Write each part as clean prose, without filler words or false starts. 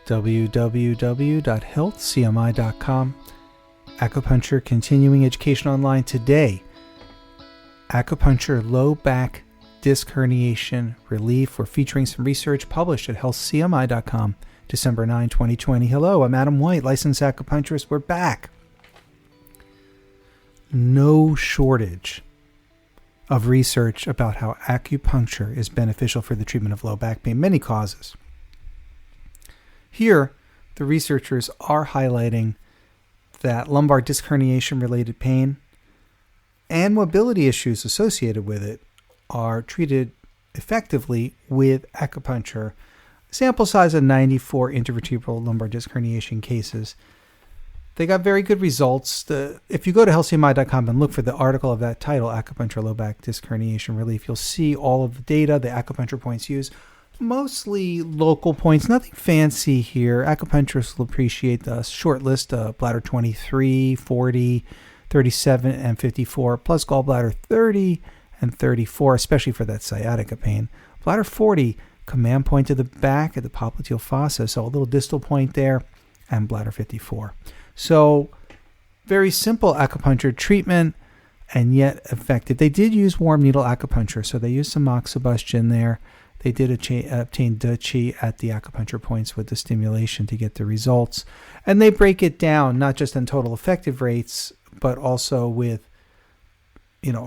www.healthcmi.com. Acupuncture Continuing Education Online today. Acupuncture Low Back Disc Herniation Relief. We're featuring some research published at healthcmi.com, December 9, 2020. Hello, I'm Adam White, licensed acupuncturist. We're back. No shortage of research about how acupuncture is beneficial for the treatment of low back pain, many causes. Here, the researchers are highlighting that lumbar disc herniation related pain and mobility issues associated with it are treated effectively with acupuncture. Sample size of 94 intervertebral lumbar disc herniation cases. They got very good results. If you go to healthcmi.com and look for the article of that title, Acupuncture Low Back Disc Herniation Relief, you'll see all of the data, the acupuncture points used, mostly local points, nothing fancy here. Acupuncturists will appreciate the short list of bladder 23, 40, 37, and 54, plus gallbladder 30 and 34, especially for that sciatica pain. Bladder 40, command point to the back at the popliteal fossa, so a little distal point there, and bladder 54. So, very simple acupuncture treatment, and yet effective. They did use warm needle acupuncture, so they used some moxibustion there. They did obtain Duchy at the acupuncture points with the stimulation to get the results. And they break it down, not just in total effective rates, but also with,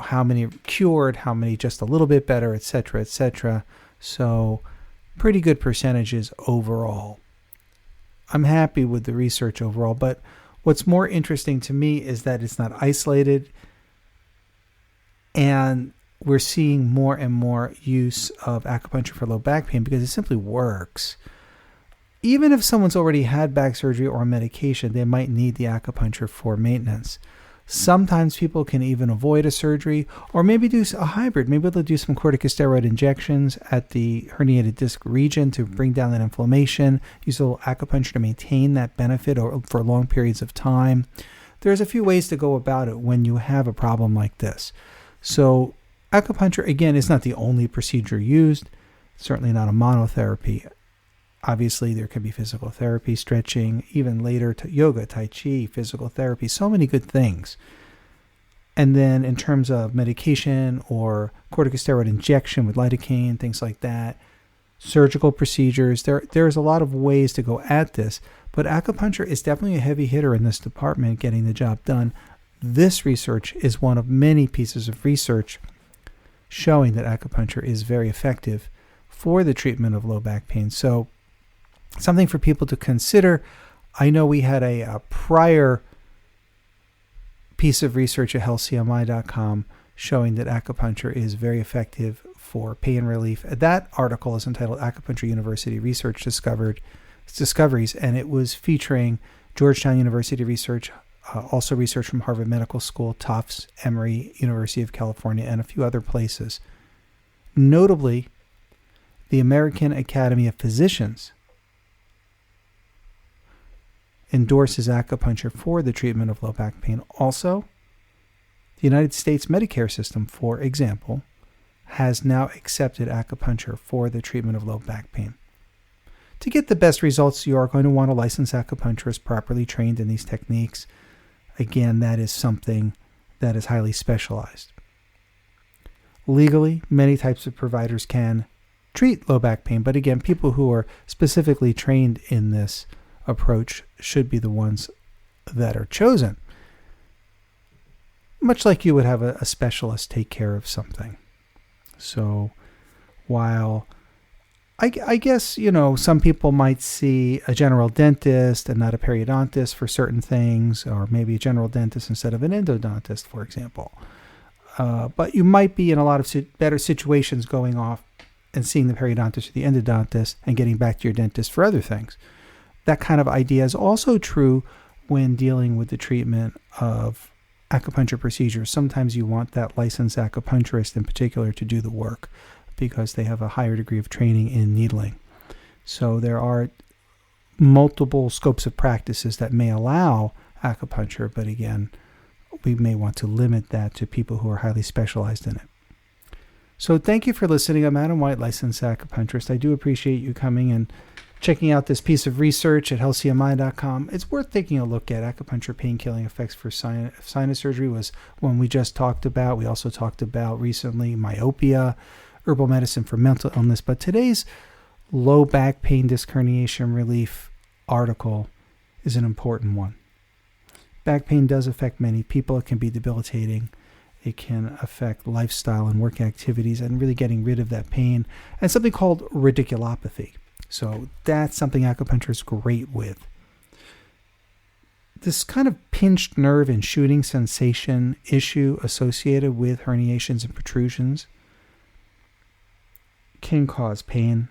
how many cured, how many just a little bit better, etc., etc. So, pretty good percentages overall. I'm happy with the research overall, but what's more interesting to me is that it's not isolated, and we're seeing more and more use of acupuncture for low back pain because it simply works. Even if someone's already had back surgery or medication, they might need the acupuncture for maintenance. Sometimes people can even avoid a surgery or maybe do a hybrid. Maybe they'll do some corticosteroid injections at the herniated disc region to bring down that inflammation, use a little acupuncture to maintain that benefit for long periods of time. There's a few ways to go about it when you have a problem like this. So acupuncture, again, is not the only procedure used, certainly not a monotherapy. Obviously, there can be physical therapy, stretching, even later to yoga, tai chi, physical therapy, so many good things. And then in terms of medication or corticosteroid injection with lidocaine, things like that, surgical procedures, there's a lot of ways to go at this, but acupuncture is definitely a heavy hitter in this department, getting the job done. This research is one of many pieces of research showing that acupuncture is very effective for the treatment of low back pain. So something for people to consider. I know we had a prior piece of research at healthcmi.com showing that acupuncture is very effective for pain relief. That article is entitled Acupuncture University Research Discoveries, and it was featuring Georgetown University research, also research from Harvard Medical School, Tufts, Emory, University of California, and a few other places. Notably, the American Academy of Physicians endorses acupuncture for the treatment of low back pain. Also, the United States Medicare system, for example, has now accepted acupuncture for the treatment of low back pain. To get the best results, you are going to want a licensed acupuncturist properly trained in these techniques. Again, that is something that is highly specialized. Legally, many types of providers can treat low back pain, but again, people who are specifically trained in this approach should be the ones that are chosen. Much like you would have a specialist take care of something. So while I guess, some people might see a general dentist and not a periodontist for certain things, or maybe a general dentist instead of an endodontist, for example. But you might be in a lot of better situations going off and seeing the periodontist or the endodontist and getting back to your dentist for other things. That kind of idea is also true when dealing with the treatment of acupuncture procedures. Sometimes you want that licensed acupuncturist in particular to do the work because they have a higher degree of training in needling. So there are multiple scopes of practices that may allow acupuncture, but again, we may want to limit that to people who are highly specialized in it. So thank you for listening. I'm Adam White, licensed acupuncturist. I do appreciate you coming and checking out this piece of research at healthcmi.com. It's worth taking a look at. Acupuncture pain-killing effects for sinus surgery was one we just talked about. We also talked about recently myopia, herbal medicine for mental illness. But today's low back pain disc herniation relief article is an important one. Back pain does affect many people. It can be debilitating. It can affect lifestyle and work activities and really getting rid of that pain. And something called radiculopathy. So that's something acupuncture is great with. This kind of pinched nerve and shooting sensation issue associated with herniations and protrusions can cause pain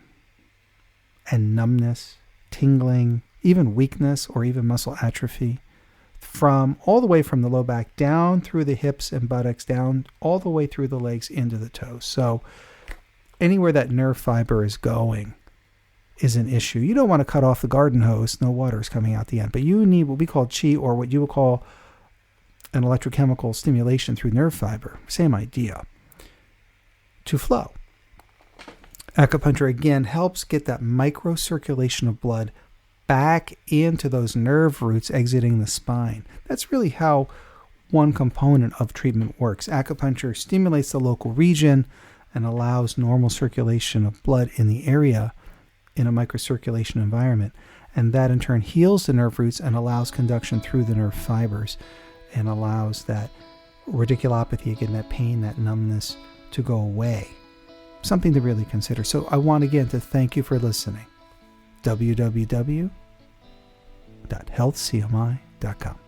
and numbness, tingling, even weakness or even muscle atrophy from all the way from the low back down through the hips and buttocks, down all the way through the legs into the toes. So anywhere that nerve fiber is going is an issue. You don't want to cut off the garden hose, no water is coming out the end, but you need what we call chi, or what you would call an electrochemical stimulation through nerve fiber, same idea, to flow. Acupuncture again helps get that microcirculation of blood back into those nerve roots exiting the spine. That's really how one component of treatment works. Acupuncture stimulates the local region and allows normal circulation of blood in the area in a microcirculation environment. And that in turn heals the nerve roots and allows conduction through the nerve fibers and allows that radiculopathy, again, that pain, that numbness to go away. Something to really consider. So I want again to thank you for listening. www.healthcmi.com